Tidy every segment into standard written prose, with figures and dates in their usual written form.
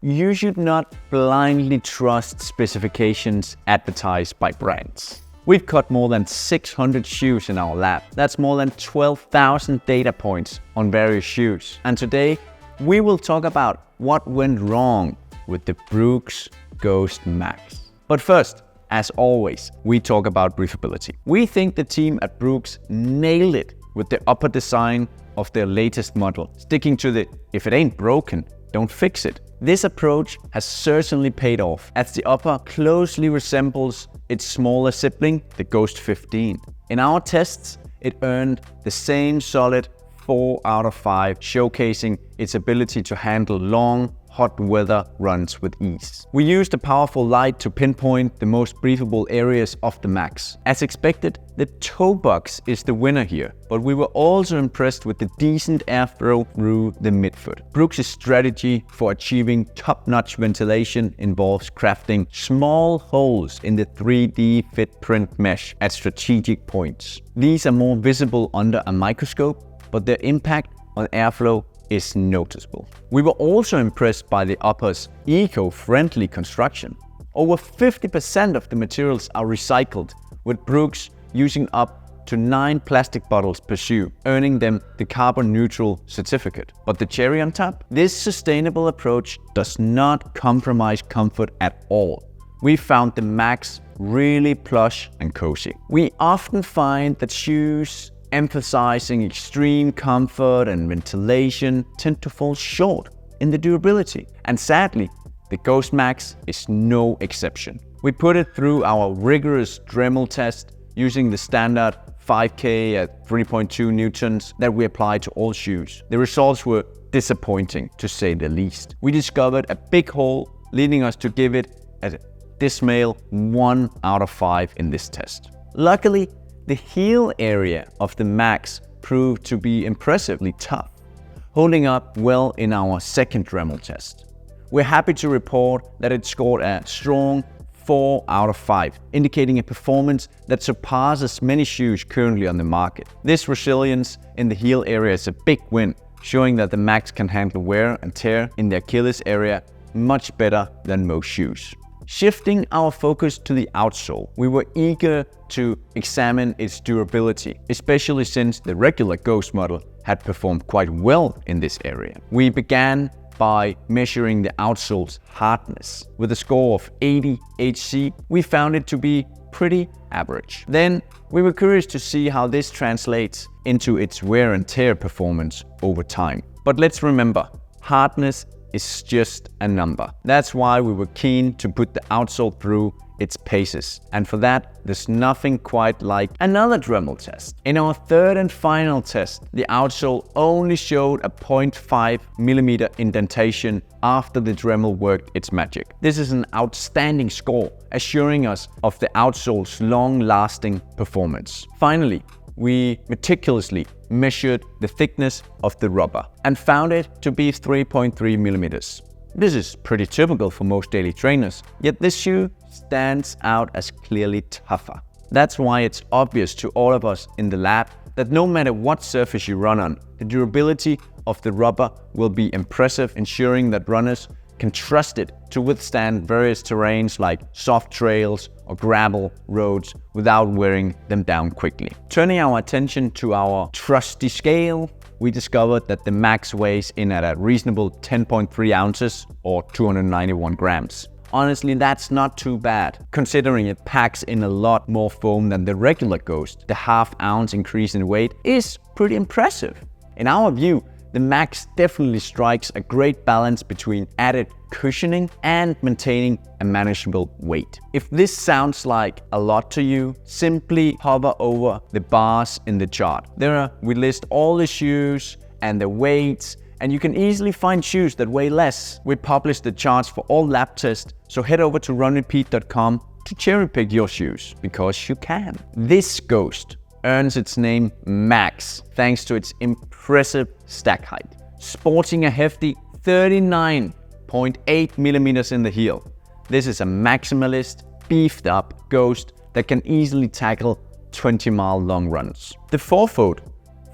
you should not blindly trust specifications advertised by brands. We've cut more than 600 shoes in our lab. That's more than 12,000 data points on various shoes. And today, we will talk about what went wrong with the Brooks Ghost Max. But first, as always, we talk about breathability. We think the team at Brooks nailed it with the upper design of their latest model, sticking to the "if it ain't broken, don't fix it." This approach has certainly paid off, as the upper closely resembles its smaller sibling, the Ghost 15. In our tests, it earned the same solid 4 out of 5, showcasing its ability to handle long, hot weather runs with ease. We used a powerful light to pinpoint the most breathable areas of the Max. As expected, the toe box is the winner here, but we were also impressed with the decent airflow through the midfoot. Brooks' strategy for achieving top-notch ventilation involves crafting small holes in the 3D footprint mesh at strategic points. These are more visible under a microscope, but their impact on airflow is noticeable. We were also impressed by the upper's eco-friendly construction. Over 50% of the materials are recycled, with Brooks using up to 9 plastic bottles per shoe, earning them the carbon neutral certificate. But the cherry on top? This sustainable approach does not compromise comfort at all. We found the Max really plush and cozy. We often find that shoes emphasizing extreme comfort and ventilation tend to fall short in the durability. And sadly, the Ghost Max is no exception. We put it through our rigorous Dremel test using the standard 5K at 3.2 newtons that we apply to all shoes. The results were disappointing, to say the least. We discovered a big hole, leading us to give it a dismal 1 out of 5 in this test. Luckily, the heel area of the Max proved to be impressively tough, holding up well in our second Dremel test. We're happy to report that it scored a strong 4 out of 5, indicating a performance that surpasses many shoes currently on the market. This resilience in the heel area is a big win, showing that the Max can handle wear and tear in the Achilles area much better than most shoes. Shifting our focus to the outsole, we were eager to examine its durability, especially since the regular Ghost model had performed quite well in this area. We began by measuring the outsole's hardness. With a score of 80 HC, we found it to be pretty average. Then we were curious to see how this translates into its wear and tear performance over time. But let's remember, hardness is just a number. That's why we were keen to put the outsole through its paces. And for that, there's nothing quite like another Dremel test. In our third and final test, the outsole only showed a 0.5 millimeter indentation after the Dremel worked its magic. This is an outstanding score, assuring us of the outsole's long-lasting performance. Finally, we meticulously measured the thickness of the rubber and found it to be 3.3 millimeters. This is pretty typical for most daily trainers, yet this shoe stands out as clearly tougher. That's why it's obvious to all of us in the lab that no matter what surface you run on, the durability of the rubber will be impressive, ensuring that runners can trust it to withstand various terrains like soft trails or gravel roads without wearing them down quickly. Turning our attention to our trusty scale, we discovered that the Max weighs in at a reasonable 10.3 ounces or 291 grams. Honestly, that's not too bad, considering it packs in a lot more foam than the regular Ghost. The half-ounce increase in weight is pretty impressive. In our view, the Max definitely strikes a great balance between added cushioning and maintaining a manageable weight. If this sounds like a lot to you, simply hover over the bars in the chart. We list all the shoes and the weights, and you can easily find shoes that weigh less. We publish the charts for all lab tests, so head over to RunRepeat.com to cherry pick your shoes, because you can. This Ghost earns its name Max thanks to its impressive stack height, sporting a hefty 39.8 millimeters in the heel. This is a maximalist, beefed up Ghost that can easily tackle 20-mile long runs. The forefoot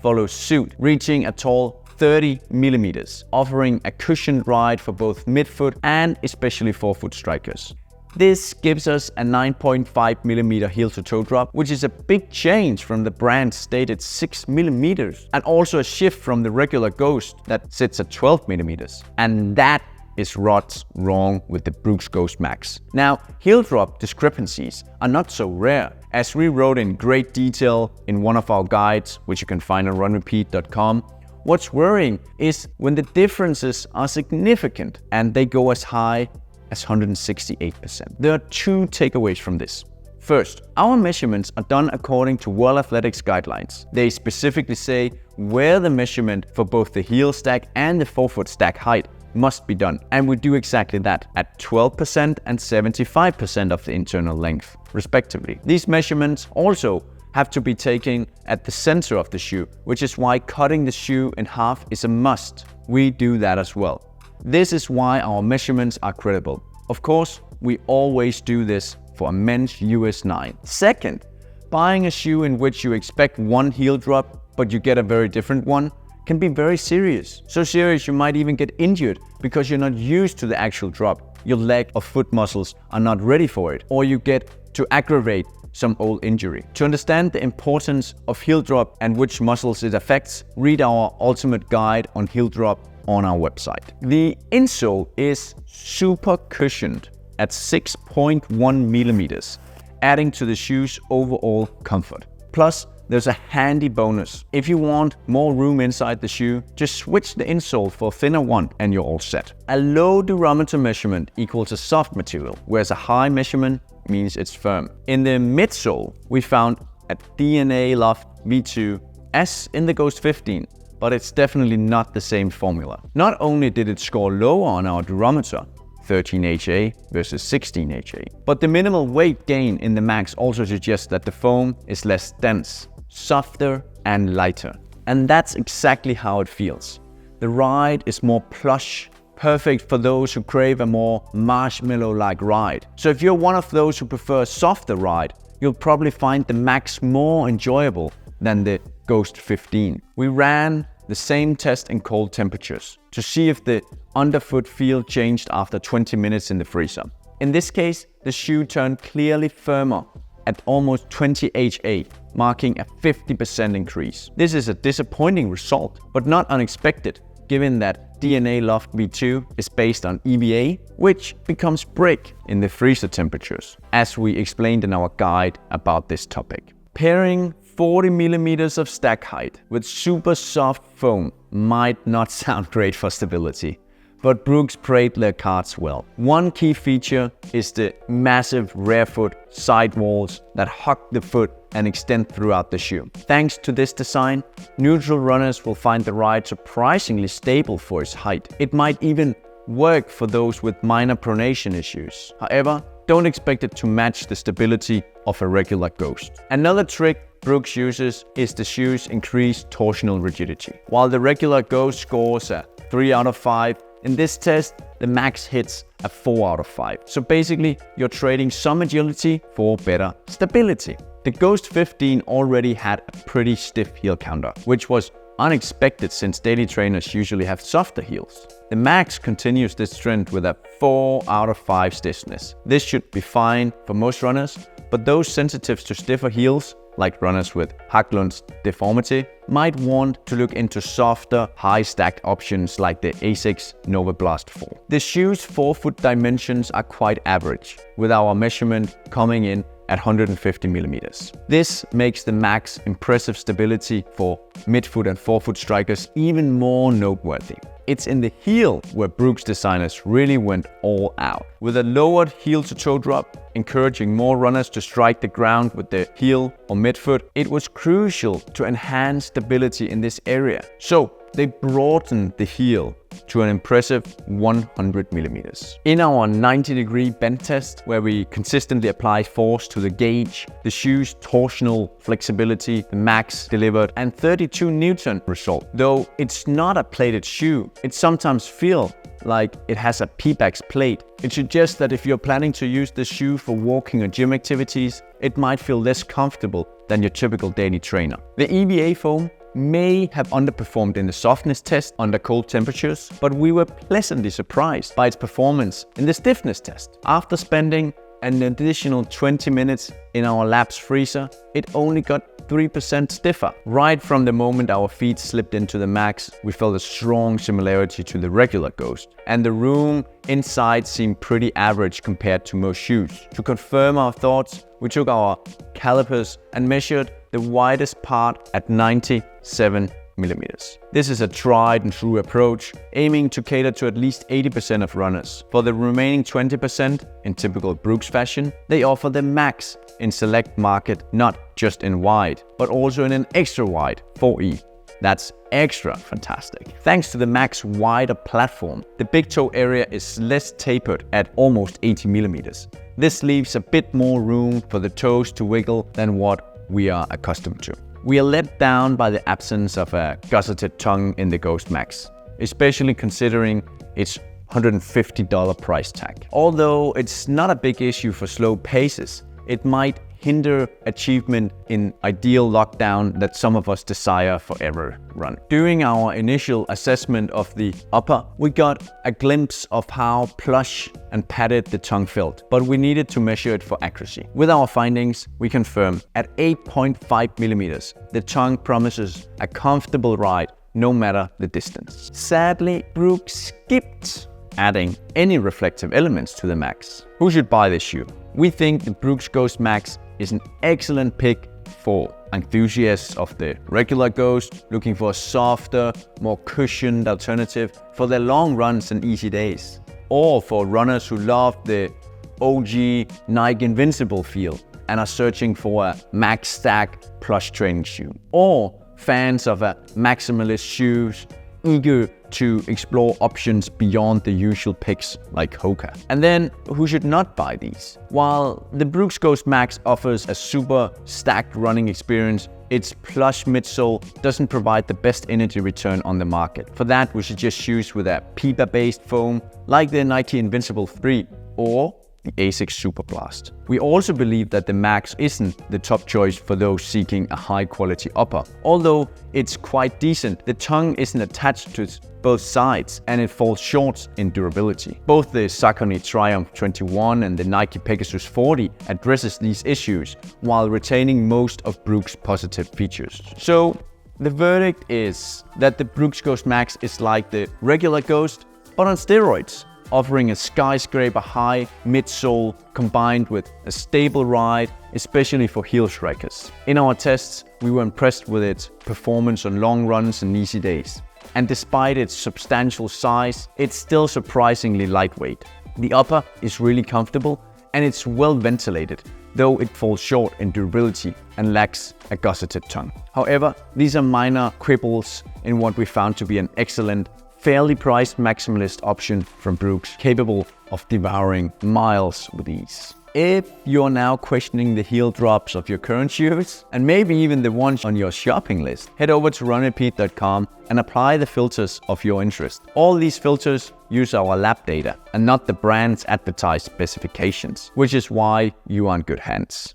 follows suit, reaching a tall 30 millimeters, offering a cushioned ride for both midfoot and especially forefoot strikers. This gives us a 9.5 millimeter heel-to-toe drop, which is a big change from the brand's stated 6 millimeters, and also a shift from the regular Ghost that sits at 12 millimeters. And that is what's wrong with the Brooks Ghost Max. Now, heel drop discrepancies are not so rare, as we wrote in great detail in one of our guides, which you can find on RunRepeat.com. What's worrying is when the differences are significant and they go as high as 168%. There are two takeaways from this. First, our measurements are done according to World Athletics guidelines. They specifically say where the measurement for both the heel stack and the forefoot stack height must be done. And we do exactly that at 12% and 75% of the internal length, respectively. These measurements also have to be taken at the center of the shoe, which is why cutting the shoe in half is a must. We do that as well. This is why our measurements are credible. Of course, we always do this for a men's US 9. Second, buying a shoe in which you expect one heel drop, but you get a very different one, can be very serious. So serious you might even get injured because you're not used to the actual drop. Your leg or foot muscles are not ready for it, or you get to aggravate some old injury. To understand the importance of heel drop and which muscles it affects, read our ultimate guide on heel drop on our website. The insole is super cushioned at 6.1 millimeters, adding to the shoe's overall comfort. Plus, there's a handy bonus. If you want more room inside the shoe, just switch the insole for a thinner one and you're all set. A low durometer measurement equals a soft material, whereas a high measurement means it's firm. In the midsole, we found a DNA Loft V2 as in the Ghost 15, but it's definitely not the same formula. Not only did it score lower on our durometer, 13 HA versus 16 HA, but the minimal weight gain in the Max also suggests that the foam is less dense, softer and lighter. And that's exactly how it feels. The ride is more plush, perfect for those who crave a more marshmallow-like ride. So if you're one of those who prefer a softer ride, you'll probably find the Max more enjoyable than the Ghost 15. We ran the same test in cold temperatures to see if the underfoot feel changed after 20 minutes in the freezer. In this case, the shoe turned clearly firmer at almost 20 HA, marking a 50% increase. This is a disappointing result, but not unexpected, given that DNA Loft V2 is based on EVA, which becomes brick in the freezer temperatures, as we explained in our guide about this topic. Pairing 40 millimeters of stack height with super soft foam might not sound great for stability, but Brooks played their cards well. One key feature is the massive rear foot sidewalls that hug the foot and extend throughout the shoe. Thanks to this design, neutral runners will find the ride surprisingly stable for its height. It might even work for those with minor pronation issues. However, don't expect it to match the stability of a regular Ghost. Another trick Brooks uses is the shoe's increased torsional rigidity. While the regular Ghost scores a 3 out of 5, in this test, the Max hits a 4 out of 5. So basically, you're trading some agility for better stability. The Ghost 15 already had a pretty stiff heel counter, which was unexpected since daily trainers usually have softer heels. The Max continues this trend with a 4 out of 5 stiffness. This should be fine for most runners, but those sensitive to stiffer heels, like runners with Haglund's deformity, might want to look into softer, high-stacked options like the Asics Nova Blast 4. The shoe's forefoot dimensions are quite average, with our measurement coming in at 150 millimeters. This makes the Max impressive stability for midfoot and forefoot strikers even more noteworthy. It's in the heel where Brooks designers really went all out. With a lowered heel-to-toe drop, encouraging more runners to strike the ground with the heel or midfoot, it was crucial to enhance stability in this area. So they broadened the heel to an impressive 100 millimeters. In our 90-degree bend test, where we consistently apply force to the gauge, the shoe's torsional flexibility, the Max delivered a 32 Newton result. Though it's not a plated shoe, it sometimes feels like it has a Pebax plate. It suggests that if you're planning to use the shoe for walking or gym activities, it might feel less comfortable than your typical daily trainer. The EVA foam may have underperformed in the softness test under cold temperatures, but we were pleasantly surprised by its performance in the stiffness test. After spending an additional 20 minutes in our lab's freezer, it only got 3% stiffer. Right from the moment our feet slipped into the Max, we felt a strong similarity to the regular Ghost, and the room inside seemed pretty average compared to most shoes. To confirm our thoughts, we took our calipers and measured the widest part at 97 millimeters. This is a tried and true approach, aiming to cater to at least 80% of runners. For the remaining 20%, in typical Brooks fashion, they offer the Max in select market, not just in wide, but also in an extra wide 4E. That's extra fantastic. Thanks to the Max wider platform, the big toe area is less tapered at almost 80 millimeters. This leaves a bit more room for the toes to wiggle than what we are accustomed to. We are let down by the absence of a gusseted tongue in the Ghost Max, especially considering its $150 price tag. Although it's not a big issue for slow paces, it might hinder achievement in ideal lockdown that some of us desire for every run. During our initial assessment of the upper, we got a glimpse of how plush and padded the tongue felt, but we needed to measure it for accuracy. With our findings, we confirm at 8.5 millimeters, the tongue promises a comfortable ride no matter the distance. Sadly, Brooks skipped adding any reflective elements to the Max. Who should buy this shoe? We think the Brooks Ghost Max is an excellent pick for enthusiasts of the regular Ghost, looking for a softer, more cushioned alternative for their long runs and easy days, or for runners who love the OG Nike Invincible feel and are searching for a Max Stack plush training shoe, or fans of a maximalist shoes eager to explore options beyond the usual picks like Hoka. And then, who should not buy these? While the Brooks Ghost Max offers a super stacked running experience, its plush midsole doesn't provide the best energy return on the market. For that, we suggest shoes with a PEBA-based foam like the Nike Invincible 3 or the ASICS Super Blast. We also believe that the Max isn't the top choice for those seeking a high quality upper. Although it's quite decent, the tongue isn't attached to both sides and it falls short in durability. Both the Saucony Triumph 21 and the Nike Pegasus 40 addresses these issues while retaining most of Brooks' positive features. So the verdict is that the Brooks Ghost Max is like the regular Ghost, but on steroids, offering a skyscraper high midsole combined with a stable ride, especially for heel strikers. In our tests, we were impressed with its performance on long runs and easy days. And despite its substantial size, it's still surprisingly lightweight. The upper is really comfortable and it's well ventilated, though it falls short in durability and lacks a gusseted tongue. However, these are minor quibbles in what we found to be an excellent, fairly priced maximalist option from Brooks, capable of devouring miles with ease. If you're now questioning the heel drops of your current shoes, and maybe even the ones on your shopping list, head over to RunRepeat.com and apply the filters of your interest. All these filters use our lab data and not the brand's advertised specifications, which is why you are in good hands.